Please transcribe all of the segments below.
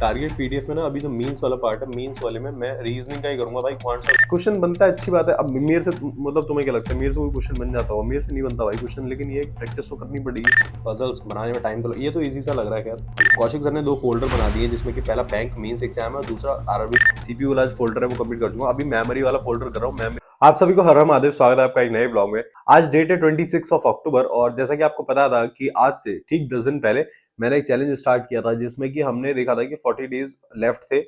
Target PDF में ना अभी जो मीन्स वाला पार्ट है, मीन्स वाले में मैं रीजनिंग का ही करूंगा भाई। क्वांट क्वेश्चन बनता है, अच्छी बात है। अब मेरे से मतलब तुम्हें क्या लगता है मेरे से कोई क्वेश्चन बन जाता हो? मेरे से नहीं बनता भाई क्वेश्चन, लेकिन ये प्रैक्टिस तो करनी पड़ेगी। पजल्स बनाने में टाइम तो ये तो इजी सा लग रहा है। खैर कौशिक सर ने 2 फोल्डर बना दिए जिसमें कि पहला बैंक मीन्स एग्जाम है और दूसरा आरआरबी सीपीयू वाला फोल्डर है वो कंप्लीट कर दूंगा। अभी मेमोरी वाला फोल्डर कर रहा हूँ। मेमोरी आप सभी को हर हर महादेव, स्वागत है आपका एक नए ब्लॉग में। आज डेट है 26 ऑफ अक्टूबर और जैसा कि आपको पता था कि आज से ठीक 10 दिन पहले मैंने एक चैलेंज स्टार्ट किया था जिसमें कि हमने देखा था कि 40 डेज लेफ्ट थे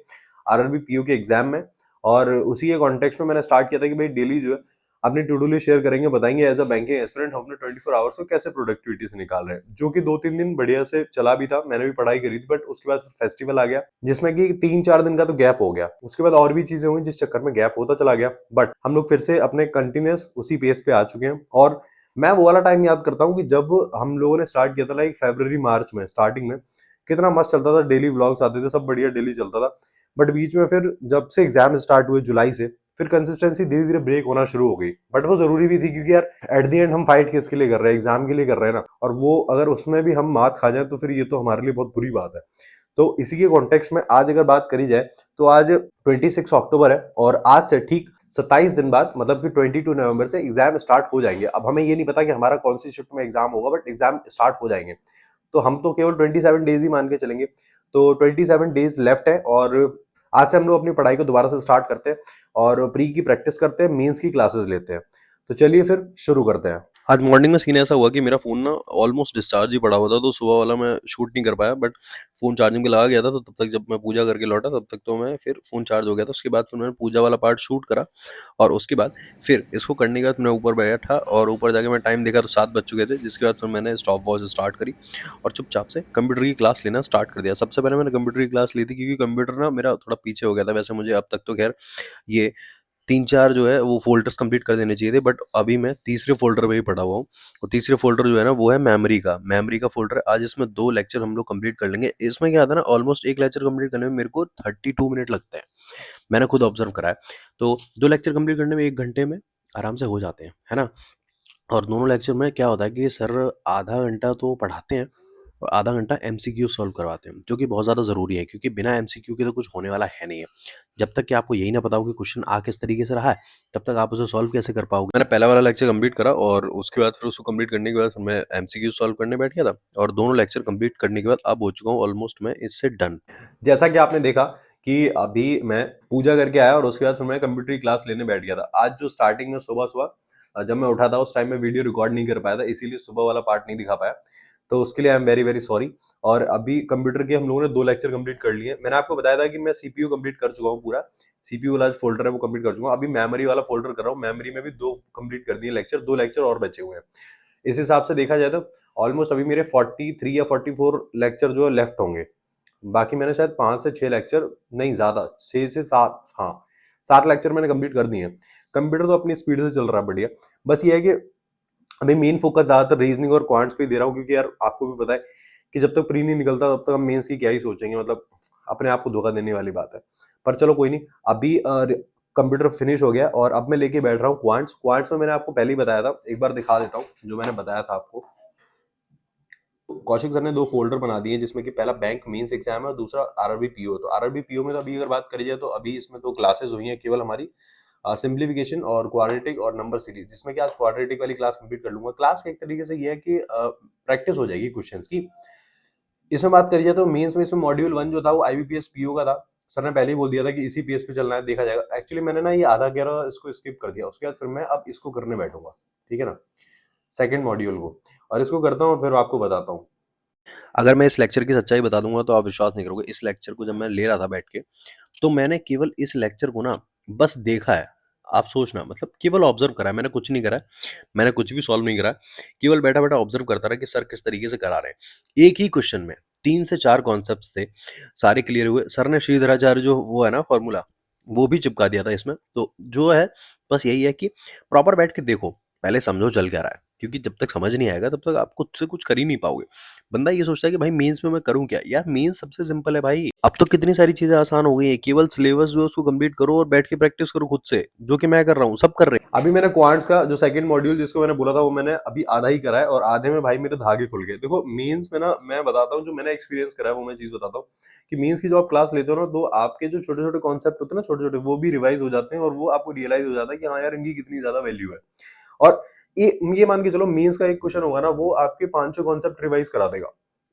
आरआरबी पीयू के एग्जाम में। और उसी के कॉन्टेक्स्ट में मैंने स्टार्ट किया था कि भाई डेली जो है अपनी टू डू लिस्ट शेयर करेंगे, बताएंगे एज अ बैंकिंग एस्पिरेंट हम अपने 24 आवर्स को कैसे प्रोडक्टिविटी से निकाल रहे हैं। जो कि 2-3 दिन बढ़िया से चला भी था, मैंने भी पढ़ाई करी थी। बट उसके बाद फेस्टिवल आ गया जिसमें कि 3-4 दिन का तो गैप हो गया। उसके बाद और भी चीजें हुई जिस चक्कर में गैप होता चला गया। बट हम लोग फिर से अपने कंटिन्यूस उसी पेस पे आ चुके हैं। और मैं वो वाला टाइम याद करता हूँ कि जब हम लोगों ने स्टार्ट किया था लाइक फरवरी मार्च में, स्टार्टिंग में कितना मस्त चलता था। डेली व्लॉग्स आते थे, सब बढ़िया डेली चलता था। बट बीच में फिर जब से एग्जाम स्टार्ट हुए जुलाई से, फिर कंसिस्टेंसी धीरे धीरे ब्रेक होना शुरू हो गई। बट वो जरूरी भी थी क्योंकि यार एट द एंड हम फाइट किसके लिए कर रहे हैं? एग्जाम के लिए कर रहे हैं ना। और वो अगर उसमें भी हम मात खा जाए तो फिर ये तो हमारे लिए बहुत बुरी बात है। तो इसी के कॉन्टेक्स्ट में आज अगर बात करी जाए तो आज 26 अक्टूबर है और आज से ठीक 27 दिन बाद मतलब कि 22 नवंबर से एग्जाम स्टार्ट हो जाएंगे। अब हमें ये नहीं पता कि हमारा कौन सी शिफ्ट में एग्जाम होगा, बट एग्जाम स्टार्ट हो जाएंगे। तो हम तो केवल 27 डेज ही मान के चलेंगे। तो 27 डेज लेफ्ट है और आज से हम लोग अपनी पढ़ाई को दोबारा से स्टार्ट करते हैं और प्री की प्रैक्टिस करते हैं, मेंस की क्लासेस लेते हैं। तो चलिए फिर शुरू करते हैं। आज मॉर्निंग में सीन ऐसा हुआ कि मेरा फ़ोन ना ऑलमोस्ट डिस्चार्ज ही पड़ा हुआ था, तो सुबह वाला मैं शूट नहीं कर पाया। बट फ़ोन चार्जिंग पे लगा गया था, तो तब तक जब मैं पूजा करके लौटा तब तक तो मैं फिर फ़ोन चार्ज हो गया था। उसके बाद फिर मैंने पूजा वाला पार्ट शूट करा और उसके बाद फिर इसको करने के बाद मैं ऊपर बैठा और ऊपर जाके मैं टाइम देखा तो 7 बज चुके थे। जिसके बाद फिर मैंने स्टॉप वॉच स्टार्ट करी और चुपचाप से कंप्यूटर की क्लास लेना स्टार्ट कर दिया। सबसे पहले मैंने कंप्यूटर की क्लास ली थी क्योंकि कंप्यूटर ना मेरा थोड़ा पीछे हो गया था। वैसे मुझे अब तक तो खैर ये 3-4 जो है वो फ़ोल्डर्स कंप्लीट कर देने चाहिए थे, बट अभी मैं तीसरे फ़ोल्डर पे ही पड़ा हुआ हूँ। और तीसरे फ़ोल्डर जो है ना वो है मेमोरी का। मेमोरी का फ़ोल्डर है। आज इसमें 2 लेक्चर हम लोग कंप्लीट कर लेंगे। इसमें क्या आता है ना, ऑलमोस्ट 1 लेक्चर कंप्लीट करने में मेरे को 32 मिनट लगते हैं। मैंने खुद ऑब्ज़र्व करा है। तो 2 लेक्चर कंप्लीट करने में 1 घंटे में आराम से हो जाते हैं, है ना? और दोनों लेक्चर में क्या होता है कि सर आधा घंटा तो पढ़ाते हैं और आधा घंटा एमसीक्यू सॉल्व करवाते हैं, जो कि बहुत ज़्यादा ज़रूरी है क्योंकि बिना एमसीक्यू के तो कुछ होने वाला है नहीं है। जब तक कि आपको यही ना पता हो कि क्वेश्चन आ किस तरीके से रहा है, तब तक आप उसे सॉल्व कैसे कर पाओगे। मैंने पहला वाला लेक्चर कंप्लीट करा और उसके बाद फिर उसको कंप्लीट करने के बाद फिर मैं एमसीक्यू सॉल्व करने बैठ गया था और दोनों लेक्चर कंप्लीट करने के बाद अब हो चुका हूँ ऑलमोस्ट मैं इससे डन। जैसा कि आपने देखा कि अभी मैं पूजा करके आया और उसके बाद फिर मैं कंप्यूटर की क्लास लेने बैठ गया था। आज जो स्टार्टिंग में सुबह सुबह जब मैं उठा था उस टाइम में वीडियो रिकॉर्ड नहीं कर पाया था, इसीलिए सुबह वाला पार्ट नहीं दिखा पाया। तो उसके लिए I am very very sorry. और अभी कंप्यूटर के हम लोगों ने 2 लेक्चर कंप्लीट कर लिए। मैंने आपको बताया था कि मैं सीपीयू कंप्लीट कर चुका हूँ पूरा। सीपीयू वाला फोल्डर है वो कंप्लीट कर चुका हूँ। अभी मेमोरी वाला फोल्डर कर रहा हूँ। मेमोरी में भी 2 कंप्लीट कर दिए लेक्चर, 2 लेक्चर और बचे हुए हैं। इस हिसाब से देखा जाए तो ऑलमोस्ट अभी मेरे 43 या 44 लेक्चर जो लेफ्ट होंगे। बाकी मैंने शायद 5 से 6 लेक्चर, नहीं ज्यादा, 6 से 7, हाँ 7 लेक्चर मैंने कंप्लीट कर दिए हैं। कंप्यूटर तो अपनी स्पीड से चल रहा है बढ़िया। बस ये है कि अभी मेन फोकस ज्यादातर रीजनिंग और क्वांट्स पे दे रहा हूँ क्योंकि यार आपको भी पता है कि जब तक प्री नहीं निकलता तब तक हम मेंस की क्या ही सोचेंगे। मतलब अपने आप को धोखा देने वाली बात है। पर चलो कोई नहीं। अभी कंप्यूटर फिनिश हो गया और अब मैं लेके बैठ रहा हूँ क्वांट्स। क्वांट्स में मैंने आपको पहले ही बताया था, एक बार दिखा देता हूँ जो मैंने बताया था आपको। कौशिक सर ने 2 फोल्डर बना दिए जिसमें कि पहला बैंक मेंस एग्जाम है और दूसरा आरआरबी पीओ। तो आरआरबी पीओ में तो अभी अगर बात करी जाए तो अभी इसमें तो क्लासेस हुई हैं केवल हमारी सिंप्लीफिकेशन और क्वाड्रेटिक और नंबर सीरीज, जिसमें कि आज क्वाड्रेटिक वाली क्लास कंप्लीट कर लूंगा। क्लास के एक तरीके से ये है कि प्रैक्टिस हो जाएगी क्वेश्चंस की। इसमें बात करी जाए तो मेंस में इसमें मॉड्यूल 1 जो था वो आईबीपीएस पीओ का था। सर ने पहले ही बोल दिया था कि इसी पीएस पे चलना है, देखा जाएगा। एक्चुअली मैंने ना ये आधा कह रहा इसको स्किप कर दिया। उसके बाद फिर मैं अब इसको करने बैठूंगा, ठीक है ना, सेकंड मॉड्यूल को। और इसको करता हूँ और फिर आपको बताता हूँ। अगर मैं इस लेक्चर की सच्चाई बता दूंगा तो आप विश्वास नहीं करोगे। इस लेक्चर को जब मैं ले रहा था बैठ के, तो मैंने केवल इस लेक्चर को ना बस देखा है। आप सोचना, मतलब केवल ऑब्जर्व करा है, मैंने कुछ नहीं करा है, मैंने कुछ भी सॉल्व नहीं करा है। केवल बैठा बैठा ऑब्जर्व करता रहा कि सर किस तरीके से करा रहे हैं। एक ही क्वेश्चन में 3 से 4 कॉन्सेप्ट थे, सारे क्लियर हुए। सर ने श्रीधराचार्य जो वो है ना फॉर्मूला, वो भी चिपका दिया था इसमें। तो जो है बस यही है कि प्रॉपर बैठ के देखो, पहले समझो चल क्या रहा है, क्योंकि जब तक समझ नहीं आएगा तब तक आप खुद से कुछ कर ही नहीं पाओगे। बंदा ये सोचता है कि भाई मेंस में मैं करूँ क्या? यार मेंस सबसे सिंपल है भाई। अब तो कितनी सारी चीजें आसान हो गई है, केवल सिलेबस जो है उसको कंप्लीट करो और बैठ के प्रैक्टिस करो खुद से, जो कि मैं कर रहा हूँ, सब कर रहे हैं। अभी मैंने क्वांट्स का जो सेकंड मॉड्यूल जिसको मैंने बोला था वो मैंने अभी आधा ही करा है और आधे में भाई मेरे धागे खुल गए। देखो मेंस में ना मैं बताता हूँ जो मैंने एक्सपीरियंस करा है वो मैं चीज बताता हूँ कि मेंस की जो आप क्लास लेते हो ना तो आपके जो छोटे छोटे कॉन्सेप्ट होते हैं ना छोटे छोटे वो भी रिवाइज हो जाते हैं और वो आपको रियलाइज हो जाता है कि हाँ यार इनकी कितनी ज्यादा वैल्यू है। और ये मान के चलो मीन्स का एक क्वेश्चन होगा ना वो आपके 500 कॉन्सेप्ट रिवाइज करा देगा।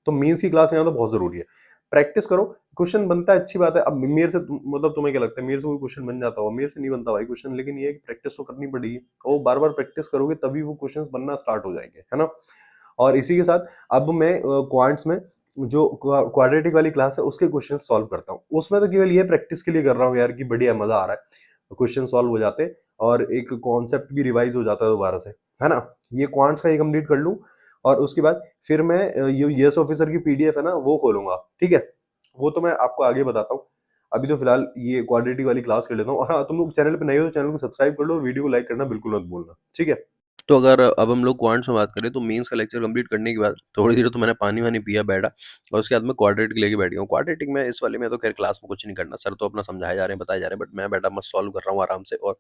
तो मीन्स की क्लास लेना तो बहुत जरूरी है। प्रैक्टिस करो। क्वेश्चन बनता है अच्छी बात है। अब मेरे से मतलब तुम्हें क्या लगता है मेरे से कोई क्वेश्चन बन जाता होगा? मेरे से नहीं बनता भाई क्वेश्चन, लेकिन ये है कि प्रैक्टिस तो करनी पड़ेगी और बार बार प्रैक्टिस करोगे तभी वो क्वेश्चंस बनना स्टार्ट हो जाएंगे, है ना। और इसी के साथ अब मैं क्वांट्स में जो क्वाड्रेटिक वाली क्लास है उसके क्वेश्चन सॉल्व करता हूँ। उसमें तो केवल ये प्रैक्टिस के लिए कर रहा हूँ यार कि बढ़िया मजा आ रहा है, क्वेश्चन सॉल्व हो जाते और एक कॉन्सेप्ट भी रिवाइज हो जाता है दोबारा से, है ना। ये क्वांट्स का ये कंप्लीट कर लूँ और उसके बाद फिर मैं ये यस ऑफिसर की पीडीएफ है ना वो खोलूंगा, ठीक है। वो तो मैं आपको आगे बताता हूँ। अभी तो फिलहाल ये क्वाड्रेटिक वाली क्लास कर लेता हूँ। और हाँ, तुम लोग चैनल पे नए हो तो चैनल को सब्सक्राइब कर लो, वीडियो को लाइक करना बिल्कुल मत भूलना, ठीक है। तो अगर अब हम लोग क्वांट्स में बात करें तो मेंस का लेक्चर कंप्लीट करने के बाद थोड़ी देर तो मैंने पानी वानी पिया, बैठा, और उसके बाद मैं क्वाड्रेटिक लेके बैठ गया हूँ। क्वाड्रेटिक में इस वाले में तो खैर क्लास में कुछ नहीं करना, सर तो अपना समझाए जा रहे हैं, बताए जा रहे हैं, बट मैं बैठा मस्त सॉल्व कर रहा हूँ आराम से। और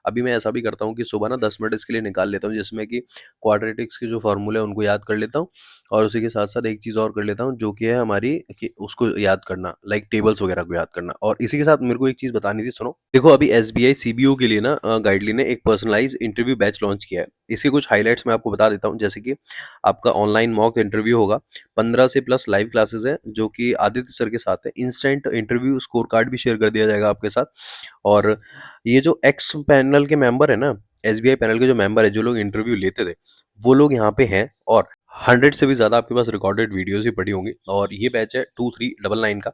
अभी मैं ऐसा भी करता हूँ कि सुबह ना 10 मिनट इसके लिए निकाल लेता हूँ, जिसमें कि क्वाड्रेटिक्स के जो फॉर्मूले हैं उनको याद कर लेता हूँ, और उसी के साथ साथ एक चीज़ और कर लेता हूँ जो कि है हमारी, कि उसको याद करना, लाइक टेबल्स वगैरह को याद करना। और इसी के साथ मेरे को एक चीज़ बतानी थी, सुनो। देखो अभी एसबीआई सीबीओ के लिए ना गाइडली ने एक पर्सनलाइज इंटरव्यू बैच लॉन्च किया है। इसके कुछ हाइलाइट्स मैं आपको बता देता हूँ, जैसे कि आपका ऑनलाइन मॉक इंटरव्यू होगा, 15 से प्लस लाइव क्लासेस हैं जो कि आदित्य सर के साथ है, इंस्टेंट इंटरव्यू स्कोर कार्ड भी शेयर कर दिया जाएगा आपके साथ। और ये जो एक्स पैनल के मेंबर है ना, एसबीआई पैनल के जो मेंबर है, जो लोग इंटरव्यू लेते थे, वो लोग यहाँ पे हैं। और 100 से भी ज़्यादा आपके पास रिकॉर्डेड वीडियोस ही पड़ी होंगी। और ये बैच है 2399 का।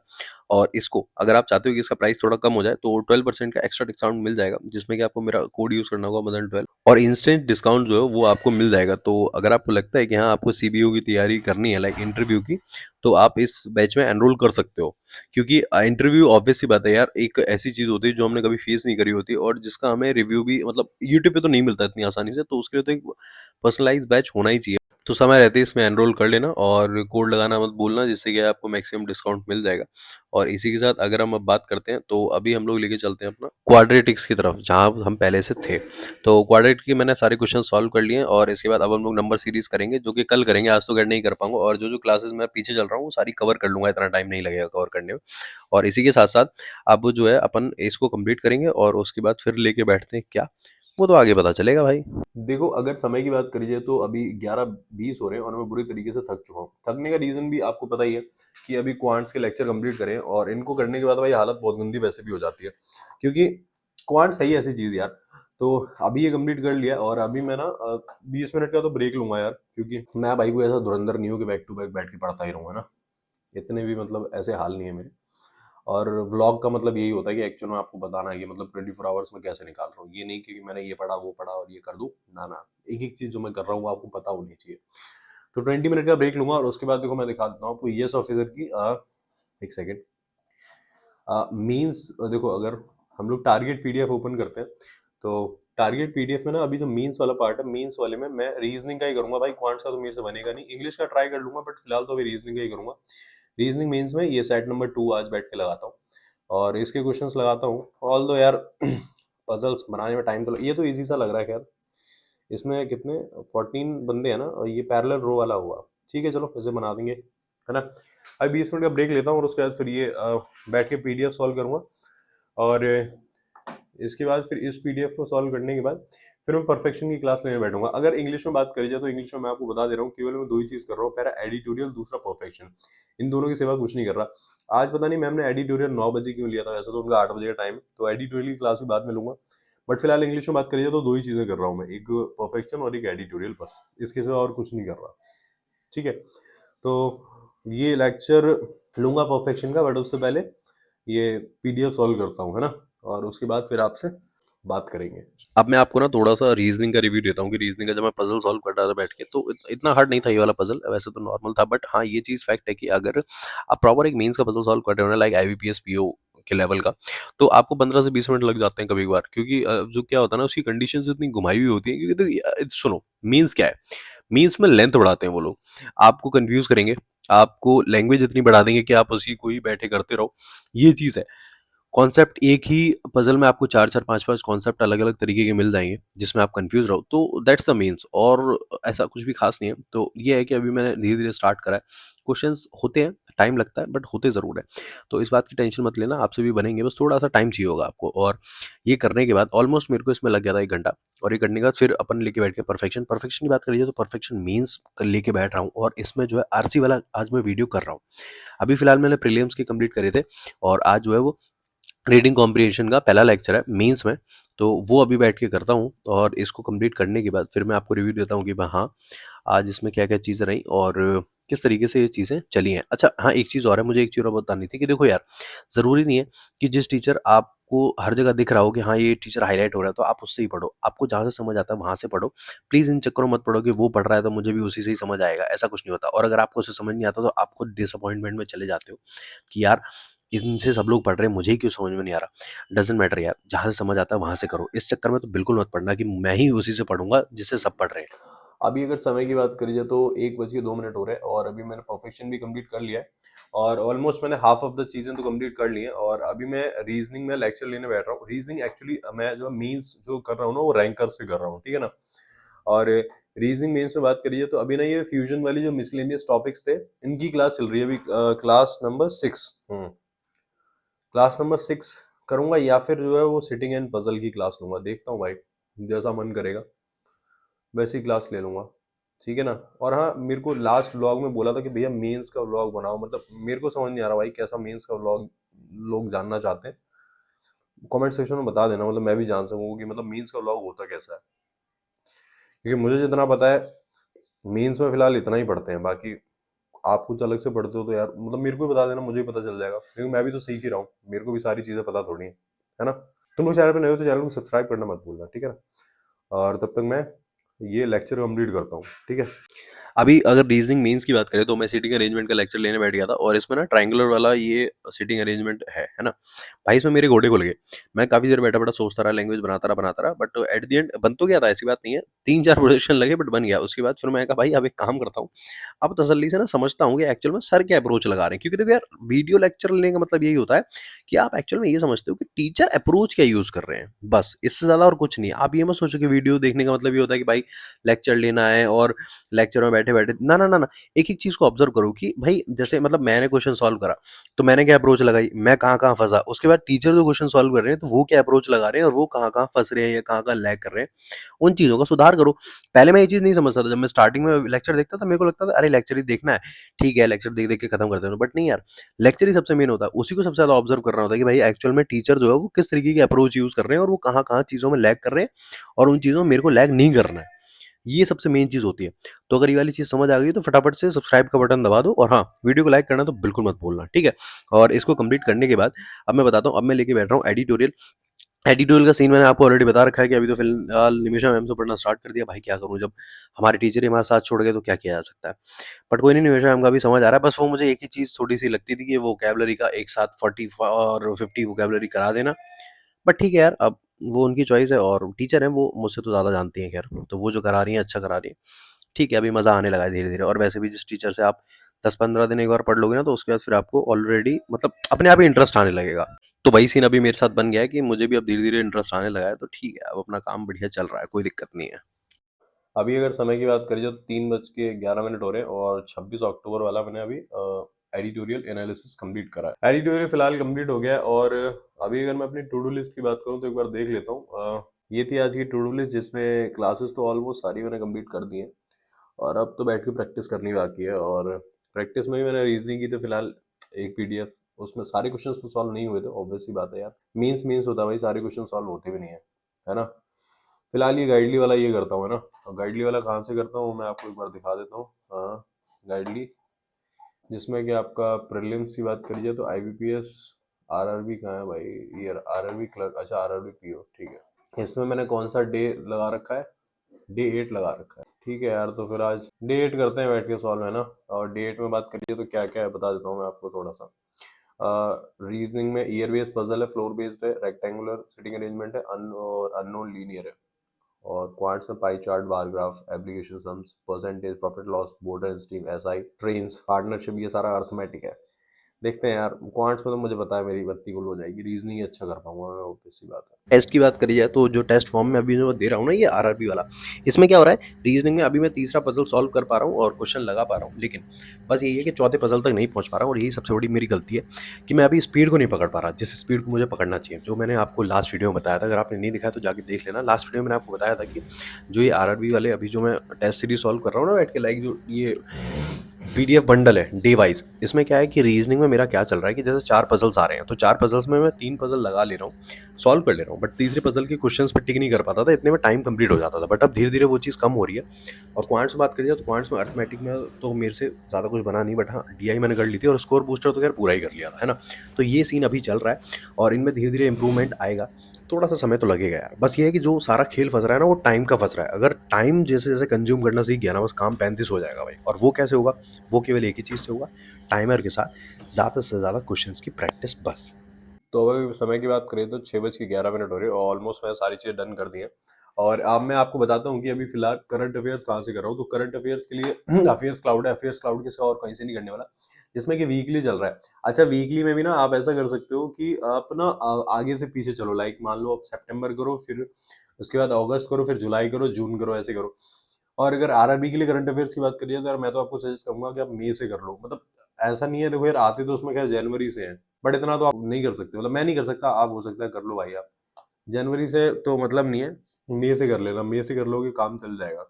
और इसको अगर आप चाहते हो कि इसका प्राइस थोड़ा कम हो जाए तो 12% का एक्स्ट्रा डिस्काउंट मिल जाएगा, जिसमें कि आपको मेरा कोड यूज़ करना होगा मदन12, और इंस्टेंट डिस्काउंट जो है वो आपको मिल जाएगा। तो अगर आपको लगता है कि हाँ आपको सीबीओ की तैयारी करनी है, लाइक इंटरव्यू की, तो आप इस बैच में एनरोल कर सकते हो। क्योंकि इंटरव्यू ऑब्वियस सी बात है यार, एक ऐसी चीज़ होती है जो हमने कभी फेस नहीं करी होती, और जिसका हमें रिव्यू भी मतलब यूट्यूब पे तो नहीं मिलता इतनी आसानी से, तो उसके लिए तो एक पर्सनलाइज बैच होना ही चाहिए। तो समय रहते ही इसमें एनरोल कर लेना और कोड लगाना मत भूलना, जिससे कि आपको मैक्सिमम डिस्काउंट मिल जाएगा। और इसी के साथ अगर हम अब बात करते हैं तो अभी हम लोग लेके चलते हैं अपना क्वाड्रेटिक्स की तरफ, जहाँ हम पहले से थे। तो क्वाड्रेटिक के मैंने सारे क्वेश्चन सॉल्व कर लिए हैं, और इसके बाद अब हम लोग नंबर सीरीज करेंगे, जो कि कल करेंगे, आज तो कर नहीं कर पाऊंगा। और जो जो क्लासेस मैं पीछे चल रहा हूँ वो सारी कवर कर लूंगा, इतना टाइम नहीं लगेगा कवर करने में। और इसी के साथ साथ अब जो है अपन इसको कंप्लीट करेंगे, और उसके बाद फिर लेके बैठते हैं क्या, वो तो आगे पता चलेगा भाई। देखो अगर समय की बात करी जाए तो अभी 11:20 हो रहे हैं और मैं बुरी तरीके से थक चुका हूँ। थकने का रीजन भी आपको पता ही है कि अभी क्वांट्स के लेक्चर कंप्लीट करें और इनको करने के बाद भाई हालत बहुत गंदी वैसे भी हो जाती है, क्योंकि क्वांट्स है ही ऐसी चीज यार। तो अभी ये कंप्लीट कर लिया और अभी मैं ना 20 मिनट का तो ब्रेक लूंगा यार, क्योंकि मैं भाई को ऐसा धुरंधर नहीं हूँ कि बैक टू बैक बैठ के पढ़ता ही रहूंगा ना। इतने भी मतलब ऐसे हाल नहीं है मेरे। और व्लॉग का मतलब यही होता है कि एक्चुअल में आपको बताना है कि मतलब 24 आवर्स में कैसे निकाल रहा हूँ। ये नहीं कि मैंने ये पढ़ा वो पढ़ा और ये कर दूँ, ना ना। एक एक चीज जो मैं कर रहा हूँ आपको पता होनी चाहिए। तो 20 मिनट का ब्रेक लूंगा और उसके बाद देखो मैं दिखा देता हूँ आपको यस ऑफिसर की एक सेकेंड मीन्स। देखो अगर हम लोग टारगेट पीडीएफ ओपन करते हैं तो टारगेट पीडीएफ में ना अभी जो मीन्स वाला पार्ट है, मीन्स वाले में मैं रीजनिंग का ही करूंगा भाई। क्वांट्स का तो मेरे से बनेगा नहीं। इंग्लिश का ट्राई कर लूंगा बट फिलहाल तो अभी रीजनिंग का ही करूंगा। रीजनिंग मीन्स में ये सेट नंबर 2 आज बैठ के लगाता हूँ और इसके क्वेश्चंस लगाता हूँ। ऑल दो यार पजल्स बनाने में टाइम तो ये तो इजी सा लग रहा है खैर। इसमें कितने 14 बंदे हैं ना और ये पैरेलल रो वाला हुआ। ठीक है चलो इसे बना देंगे, है ना। अभी 20 मिनट का ब्रेक लेता हूँ और उसके बाद फिर ये बैठ के पीडीएफ सॉल्व करूंगा। और इसके बाद फिर इस पीडीएफ को सॉल्व करने के बाद फिर मैं परफेक्शन की क्लास लेने बैठूंगा। अगर इंग्लिश में बात करी जाए तो इंग्लिश में मैं आपको बता दे रहा हूँ केवल मैं दो ही चीज़ कर रहा हूँ, पहला एडिटोरियल, दूसरा परफेक्शन। इन दोनों की सिवा कुछ नहीं कर रहा। आज पता नहीं मैम ने एडिटोरियल 9 बजे क्यों लिया था, वैसे तो उनका 8 बजे का टाइम है, तो एडिटोरियल की क्लास भी बाद में लूंगा। बट फिलहाल इंग्लिश में बात करी जाए तो दो ही चीज़ें कर रहा हूँ मैं, एक परफेक्शन और एक एडिटोरियल, बस इसके सिवा और कुछ नहीं कर रहा। ठीक है। तो ये लेक्चर लूंगा परफेक्शन का, बट उससे पहले ये पीडीएफ सॉल्व करता हूँ, है ना। और उसके बाद फिर आपसे बात करेंगे। अब मैं आपको ना थोड़ा सा रीजनिंग का रिव्यू देता हूँ कि रीजनिंग का जब मैं पजल सॉल्व कर रहा था बैठ के, तो इतना हार्ड नहीं था ये वाला पजल, वैसे तो नॉर्मल था। बट हाँ ये चीज़ फैक्ट है कि अगर आप प्रॉपर एक मेंस का पजल सॉल्व कर रहे हो ना, लाइक आईबीपीएस पीओ के लेवल का, तो आपको 15 से 20 मिनट लग जाते हैं कभी-कभार, क्योंकि जो क्या होता है ना, उसकी कंडीशंस इतनी घुमाई हुई होती हैं, क्योंकि सुनो, मीन्स क्या है? मीन्स में लेंथ बढ़ाते हैं वो लोग, आपको कन्फ्यूज़ करेंगे, आपको लैंग्वेज इतनी बढ़ा देंगे कि आप उसी को ही बैठे करते रहो, ये चीज़ है। कॉन्सेप्ट एक ही पजल में आपको 4-4 5-5 कॉन्सेप्ट अलग-अलग तरीके के मिल जाएँगे, जिसमें आप कन्फ्यूज़ रहो, तो दैट्स द मीन्स, और ऐसा कुछ भी ख़ास नहीं है। तो ये है कि अभी मैंने धीरे-धीरे स्टार्ट करा है। क्वेश्चंस होते हैं, टाइम लगता है, बट होते ज़रूर हैं। तो इस बात की टेंशन मत लेना, आपसे भी बनेंगे, बस थोड़ा-सा टाइम चाहिए होगा आपको। और ये करने के बाद ऑलमोस्ट मेरे को इसमें लग गया था 1 घंटा, और ये करने के बाद फिर अपन लेके बैठ के परफेक्शन की बात करी जाए तो परफेक्शन मीन्स लेके बैठ रहा हूँ, और इसमें जो है आरसी वाला आज मैं वीडियो कर रहा हूँ। अभी फ़िलहाल मैंने प्रीलिम्स के कंप्लीट करे थे, और आज जो है वो रीडिंग कॉम्प्रिहेंशन का पहला लेक्चर है मेंस में, तो वो अभी बैठ के करता हूँ, और इसको कंप्लीट करने के बाद फिर मैं आपको रिव्यू देता हूँ कि हाँ, आज इसमें क्या-क्या चीज़ें रहीं और किस तरीके से ये चीज़ें चली हैं। अच्छा हाँ, एक चीज़ और है, मुझे एक चीज़ और बतानी थी कि देखो यार, ज़रूरी नहीं है कि जिस टीचर आपको हर जगह दिख रहा हो कि हाँ, ये टीचर हाइलाइट हो रहा है, तो आप उससे ही पढ़ो। आपको जहाँ से समझ आता है वहाँ से पढ़ो। प्लीज़ इन चक्करों में मत पढ़ो कि वो पढ़ रहा है तो मुझे भी उसी से ही समझ आएगा, ऐसा कुछ नहीं होता। और अगर आपको उससे समझ नहीं आता तो आप खुद डिसअपॉइंटमेंट में चले जाते हो कि यार, इनसे सब लोग पढ़ रहे हैं, मुझे ही क्यों समझ में नहीं आ रहा। डज़न्ट मैटर यार, जहाँ से समझ आता है वहाँ से करो। इस चक्कर में तो बिल्कुल मत पढ़ना कि मैं ही उसी से पढ़ूँगा जिससे सब पढ़ रहे हैं। अभी अगर समय की बात करी जाए तो 1 बज के 2 मिनट हो रहे हैं, और अभी मैंने परफेक्शन भी कंप्लीट कर लिया है, और ऑलमोस्ट मैंने हाफ ऑफ द चीज़ें तो कंप्लीट कर ली हैं। और अभी मैं रीजनिंग में लेक्चर लेने बैठ रहा हूँ। रीजनिंग एक्चुअली मैं जो मीन्स जो कर रहा हूँ ना, वो रैंकर से कर रहा हूँ, ठीक है ना। और रीजनिंग मेंस में बात करिए तो अभी ना ये फ्यूजन वाली जो मिसलेनियस टॉपिक्स थे, इनकी क्लास चल रही है अभी, क्लास नंबर 6। क्लास नंबर 6 करूंगा, या फिर जो है वो सिटिंग एंड पजल की क्लास लूंगा, देखता हूँ भाई, जैसा मन करेगा वैसी क्लास ले लूंगा, ठीक है ना। और हाँ, मेरे को लास्ट व्लॉग में बोला था कि भैया मेंस का व्लॉग बनाओ, मतलब मेरे को समझ नहीं आ रहा भाई कैसा मेंस का व्लॉग लोग जानना चाहते हैं। कमेंट सेक्शन में बता देना, मतलब मैं भी जान सकूँ कि मतलब मेंस का व्लॉग होता कैसा है, क्योंकि मुझे जितना पता है मेंस में फिलहाल इतना ही पढ़ते हैं। बाकी आप कुछ अलग से पढ़ते हो तो यार, मतलब मेरे को भी बता देना, मुझे भी पता चल जाएगा, क्योंकि मैं भी तो सीख ही रहा हूँ, मेरे को भी सारी चीज़ें पता थोड़ी है ना। तुम लोग चैनल पे नए हो तो चैनल को सब्सक्राइब करना मत भूलना, ठीक है ना। और तब तक मैं ये लेक्चर कंप्लीट करता हूँ, ठीक है। अभी अगर रीजनिंग मीन्स की बात करें तो मैं सीटिंग अरेंजमेंट का लेक्चर लेने बैठ गया था, और इसमें ना ट्रायंगुलर वाला ये सीटिंग अरेंजमेंट है ना। भाई इसमें मेरे घोड़े खुल गए। मैं काफ़ी देर बैठा-बैठा सोचता रहा, लैंग्वेज बनाता रहा, बट एट द एंड बन तो गया था, ऐसी बात नहीं है। 3-4 पोज़ीशन लगे बट बन गया। उसके बाद फिर मैंने कहा भाई अब एक काम करता हूँ, अब तसल्ली से ना समझता हूँ कि एक्चुअल में सर क्या अप्रोच लगा रहे हैं। क्योंकि देखो यार, वीडियो लेक्चर लेने का मतलब यही होता है कि आप एक्चुअल में ये समझते हो कि टीचर अप्रोच क्या यूज़ कर रहे हैं, बस इससे ज़्यादा और कुछ नहीं है। आप ये मत सोचो कि वीडियो देखने का मतलब ये होता है कि भाई लेक्चर लेना है और लेक्चर में बैठे-बैठे ना। एक-एक चीज़ को ऑब्ज़र्व करो कि भाई जैसे मतलब मैंने क्वेश्चन सॉल्व करा, तो मैंने क्या अप्रोच लगाई, मैं कहाँ-कहाँ फँसा। उसके बाद टीचर जो क्वेश्चन सॉल्व कर रहे हैं, तो वो क्या अप्रोच लगा रहे हैं और वो कहाँ-कहाँ फँस रहे हैं या कहाँ-कहाँ लैग कर रहे हैं, उन चीज़ों का सुधार करो। पहले मैं ये चीज़ नहीं समझता था, जब मैं स्टार्टिंग में लेक्चर देखता था, मेरे को लगता था अरे लेक्चर ही देखना है, ठीक है लेक्चर देख-देख के खत्म कर देना। बट नहीं यार, लेक्चर ही सबसे मेन होता है, उसी को सबसे ज़्यादा ऑब्ज़र्व करना होता है कि भाई एक्चुअल में टीचर जो है वो किस तरीके की अप्रोच यूज़ कर रहे हैं और वो कहाँ-कहाँ चीज़ों में लैग कर रहे हैं, और उन चीज़ों में मेरे को लैग नहीं करना है। ये सबसे मेन चीज़ होती है। तो अगर ये वाली चीज़ समझ आ गई है तो फटाफट से सब्सक्राइब का बटन दबा दो, और हाँ, वीडियो को लाइक करना तो बिल्कुल मत भूलना, ठीक है? और इसको कंप्लीट करने के बाद अब मैं बताता हूँ, अब मैं लेके बैठ रहा हूँ एडिटोरियल। एडिटोरियल का सीन मैंने आपको ऑलरेडी बता रखा है कि अभी तो फिलहाल निमिषा मैम से पढ़ना स्टार्ट कर दिया। भाई क्या करूँ, जब हमारे टीचर ही हमारे साथ छोड़ गए तो क्या किया जा सकता है? बट कोई नहीं, निमिषा मैम का भी समझ आ रहा है। बस वो मुझे एक ही चीज़ थोड़ी-सी लगती थी कि वोकैब्युलरी का एक साथ 40 और 50 वोकैब्युलरी करा देना। बट ठीक है यार, अब वो उनकी चॉइस है, और टीचर हैं वो मुझसे तो ज़्यादा जानती हैं खैर, तो वो जो करा रही हैं अच्छा करा रही हैं। ठीक है, अभी मज़ा आने लगा है धीरे-धीरे, और वैसे भी जिस टीचर से आप 10-15 दिन एक बार पढ़ लोगे ना, तो उसके बाद फिर आपको ऑलरेडी मतलब अपने आप ही इंटरेस्ट आने लगेगा। तो वही सीन अभी मेरे साथ बन गया है कि मुझे भी अब धीरे-धीरे इंटरेस्ट आने लगा है, तो ठीक है, अब अपना काम बढ़िया चल रहा है, कोई दिक्कत नहीं है। अभी अगर समय की बात करें तो 3 बज के 11 मिनट हो रहे हैं, और 26 अक्टूबर वाला मैंने अभी एडिटोरियल एनालिसिस कंप्लीट करा है। एडिटोरियल फिलहाल कंप्लीट हो गया है, और अभी अगर मैं अपनी टू डू लिस्ट की बात करूँ तो एक बार देख लेता हूँ। ये थी आज की टू डू लिस्ट, जिसमें क्लासेस तो ऑलमोस्ट सारी मैंने कंप्लीट कर दी हैं, और अब तो बैठ के प्रैक्टिस करनी बाकी है। और प्रैक्टिस में भी मैंने रीजनिंग की थी फिलहाल एक पीडीएफ, उसमें सारे क्वेश्चंस तो सॉल्व नहीं हुए थे, ऑब्वियस सी बात है यार, मीन्स मीन्स होता है भाई, सारे क्वेश्चन सॉल्व होते भी नहीं है ना। फिलहाल ये गाइडली वाला ये करता हूँ, है ना। और गाइडली वाला कहाँ से करता हूँ मैं आपको एक बार दिखा देता हूँ। हाँ, गाइडली, जिसमें कि आपका प्रीलिम्स की बात करिए तो आईबीपीएस, आरआरबी कहाँ है भाई, ये आरआरबी क्लर्क, अच्छा आरआरबी पीओ, ठीक है। इसमें मैंने कौन सा डे लगा रखा है, डे 8 लगा रखा है, ठीक है यार। तो फिर आज डे 8 करते हैं बैठ के सॉल्व, है ना। और डे 8 में बात करिए तो क्या क्या है बता देता हूँ मैं आपको थोड़ा सा। रीजनिंग में ईयर बेस्ड पजल है, फ्लोर बेस्ड है, रेक्टेंगुलर सिटिंग अरेंजमेंट है, और अननोन लीनियर है। और क्वांट्स में pie chart, bar graph, application sums, percentage, profit loss, border stream, SI, trains, partnership, ये सारा अर्थमेटिक है। देखते हैं यार, क्वांट्स में तो मुझे पता है मेरी बत्ती गुल हो जाएगी, रीजनिंग अच्छा कर पाऊंगा मैं, ऑब्वियस सी बात है। टेस्ट की बात करी जाए तो जो टेस्ट फॉर्म में अभी जो दे रहा हूँ ना, ये आरआरबी वाला, इसमें क्या हो रहा है, रीजनिंग में अभी मैं तीसरा पजल सॉल्व कर पा रहा हूँ और क्वेश्चन लगा पा रहा हूँ, लेकिन बस यही है कि चौथे पजल तक नहीं पहुँच पा रहा हूँ, और यही सबसे बड़ी मेरी गलती है कि मैं अभी स्पीड को नहीं पकड़ पा रहा जिस स्पीड को मुझे पकड़ना चाहिए, जो मैंने आपको लास्ट वीडियो में बताया था। अगर आपने नहीं दिखाया तो जाके देख लेना। लास्ट वीडियो में मैंने आपको बताया था कि जो ये आरआरबी वाले अभी जो मैं टेस्ट सीरीज सॉल्व कर रहा हूँ ना बैठ के, लाइक जो ये पीडीएफ बंडल है डे वाइज, इसमें क्या है कि रीजनिंग में मेरा क्या चल रहा है कि जैसे 4 पजल्स आ रहे हैं, तो 4 पजल्स में मैं 3 पजल लगा ले रहा हूँ, सॉल्व कर ले रहा हूँ, बट तीसरे पजल के क्वेश्चंस पे टिक नहीं कर पाता था, इतने में टाइम कंप्लीट हो जाता था। बट अब धीरे धीरे वो चीज़ कम हो रही है। और क्वांट्स में बात करिए तो क्वांट्स में अर्थमेटिक में तो मेरे से ज़्यादा कुछ बना नहीं, बट हाँ डीआई मैंने कर ली थी और स्कोर बूस्टर तो खैर पूरा ही कर लिया था, है ना। तो ये सीन अभी चल रहा है और इनमें धीरे धीरे इंप्रूवमेंट आएगा। थोड़ा सा समय तो लगेगा यार, बस ये है कि जो सारा खेल फंस रहा है ना, वो टाइम का फंस रहा है। अगर टाइम जैसे जैसे कंज्यूम करना सीख गया ना, बस काम 35 हो जाएगा भाई। और वो कैसे होगा, वो केवल एक ही चीज़ से होगा, टाइमर के साथ ज़्यादा से ज़्यादा क्वेश्चंस की प्रैक्टिस, बस। तो अगर समय की बात करें तो 6:11 हो रही है और ऑलमोस्ट मैंने सारी चीज़ें डन कर दी हैं। और अब मैं आपको बताता हूँ कि अभी फिलहाल करंट अफेयर्स कहाँ से कर रहा हूँ। तो करंट अफेयर्स के लिए अफेयर्स क्लाउड है, अफेयर्स क्लाउड के सिवा और कहीं से नहीं करने वाला, जिसमें कि वीकली चल रहा है। अच्छा, वीकली में भी ना आप ऐसा कर सकते हो कि आप ना आगे से पीछे चलो, लाइक मान लो आप सितंबर करो, फिर उसके बाद अगस्त करो, फिर जुलाई करो, जून करो, ऐसे करो। और अगर आरआरबी के लिए करंट अफेयर्स की बात करिए तो यार मैं तो आपको सजेस्ट करूंगा कि आप मई से कर लो। मतलब ऐसा नहीं है, देखो यार आते तो उसमें खैर जनवरी से है, बट इतना तो आप नहीं कर सकते, मतलब मैं नहीं कर सकता, आप हो सकता है कर लो भाई। आप जनवरी से तो मतलब नहीं है, मई से कर लेना, मई से कर लोगे काम चल जाएगा,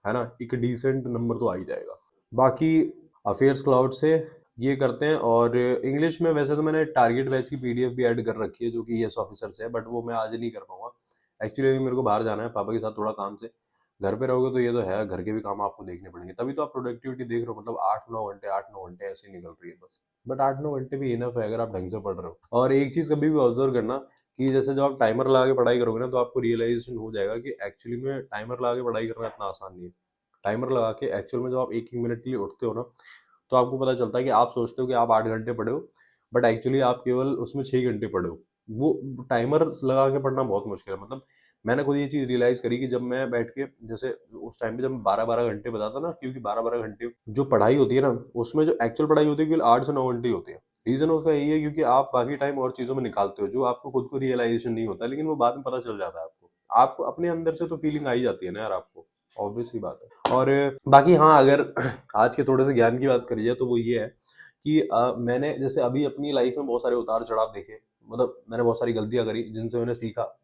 है ना, एक डिसेंट नंबर तो आ ही जाएगा। बाकी अफेयर्स क्लाउड से ये करते हैं। और इंग्लिश में वैसे तो मैंने टारगेट बैच की पीडीएफ भी ऐड कर रखी है जो कि ईएस ऑफिसर से है, बट वो मैं आज नहीं कर पाऊंगा। एक्चुअली मेरे को बाहर जाना है पापा के साथ थोड़ा काम से। घर पे रहोगे तो ये तो है, घर के भी काम आपको देखने पड़ेंगे, तभी तो आप प्रोडक्टिविटी देख रहे हो। मतलब 8-9 घंटे 8-9 घंटे ऐसे ही निकल रही है बस। बट 8-9 घंटे भी इनफ है अगर आप ढंग से पढ़ रहे हो। और एक चीज कभी भी ऑब्जर्व करना कि जैसे जब आप टाइमर लगा के पढ़ाई करोगे ना, तो आपको रियलाइजेशन हो जाएगा कि एक्चुअली में टाइमर लगा के पढ़ाई करना इतना आसान नहीं है। टाइमर लगा के एक्चुअल में जब आप एक एक मिनट के लिए उठते हो ना, तो आपको पता चलता है कि आप सोचते हो कि आप 8 घंटे पढ़े हो, बट एक्चुअली आप केवल उसमें 6 घंटे पढ़े हो। वो टाइमर लगा के पढ़ना बहुत मुश्किल है। मतलब मैंने खुद ये चीज रियलाइज करी कि जब मैं बैठ के जैसे उस टाइम पे जब 12-12 घंटे बताता ना, क्योंकि 12-12 घंटे जो पढ़ाई होती है ना, उसमें जो एक्चुअल पढ़ाई होती है केवल 8 से 9 घंटे ही होती है। रीजन उसका यही है क्योंकि आप बाकी टाइम और चीजों में निकालते हो जो आपको खुद को रियलाइजेशन नहीं होता, लेकिन वो बाद में पता चल जाता है आपको। आपको अपने अंदर से तो फीलिंग आ ही जाती है ना यार आपको, ऑब्वियस सी बात है। और बाकी हाँ, अगर आज के थोड़े से ज्ञान की बात करी जाए तो वो ये है कि मैंने जैसे अभी अपनी लाइफ में बहुत सारे उतार चढ़ाव देखे। मतलब मैंने बहुत सारी गलतियां करी जिनसे मैंने सीखा।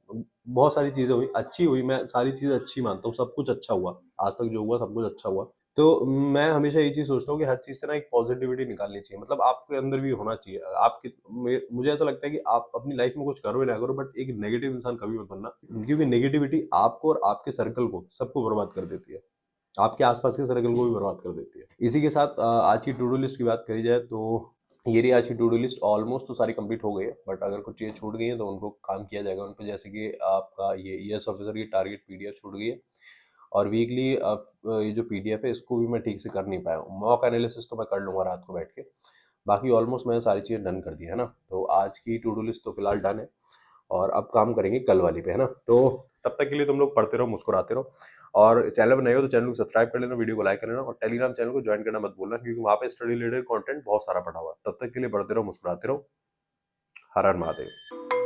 बहुत सारी चीजें हुई, अच्छी हुई, मैं सारी चीजें अच्छी मानता हूँ, सब कुछ अच्छा हुआ, आज तक जो हुआ सब कुछ अच्छा हुआ। तो मैं हमेशा ये चीज सोचता हूँ कि हर चीज से ना एक पॉजिटिविटी निकालनी चाहिए, मतलब आपके अंदर भी होना चाहिए। आपके मुझे ऐसा लगता है कि आप अपनी लाइफ में कुछ करो या ना करो, बट एक नेगेटिव इंसान कभी मत बनना, क्योंकि नेगेटिविटी आपको और आपके सर्कल को सबको बर्बाद कर देती है, आपके आसपास के सर्कल को भी बर्बाद कर देती है। इसी के साथ आज की टू डू लिस्ट की बात करी जाए तो ये रही आज की टू डू लिस्ट। ऑलमोस्ट तो सारी कंप्लीट हो गई है, बट अगर कुछ चीज़ें छूट गई हैं तो उनको काम किया जाएगा उन पर। जैसे कि आपका ये ईएस ऑफिसर की टारगेट पीडीएफ छूट गई है, और वीकली ये जो पीडीएफ है इसको भी मैं ठीक से कर नहीं पाया हूँ। मॉक एनालिसिस तो मैं कर लूंगा रात को बैठ के। बाकी ऑलमोस्ट मैंने सारी चीज़ें डन कर दी है ना। तो आज की टू डू लिस्ट तो फिलहाल डन है, और अब काम करेंगे कल वाली पे, है ना। तो तब तक के लिए तुम लोग पढ़ते रहो, मुस्कुराते रहो, और चैनल पर नए हो तो चैनल को सब्सक्राइब कर लेना, वीडियो को लाइक कर लेना, और टेलीग्राम चैनल को ज्वाइन करना मत भूलना, क्योंकि वहाँ पे स्टडी रिलेटेड कंटेंट बहुत सारा पड़ा हुआ है। तब तक के लिए पढ़ते रहो, मुस्कुराते रहो। हर हर महादेव।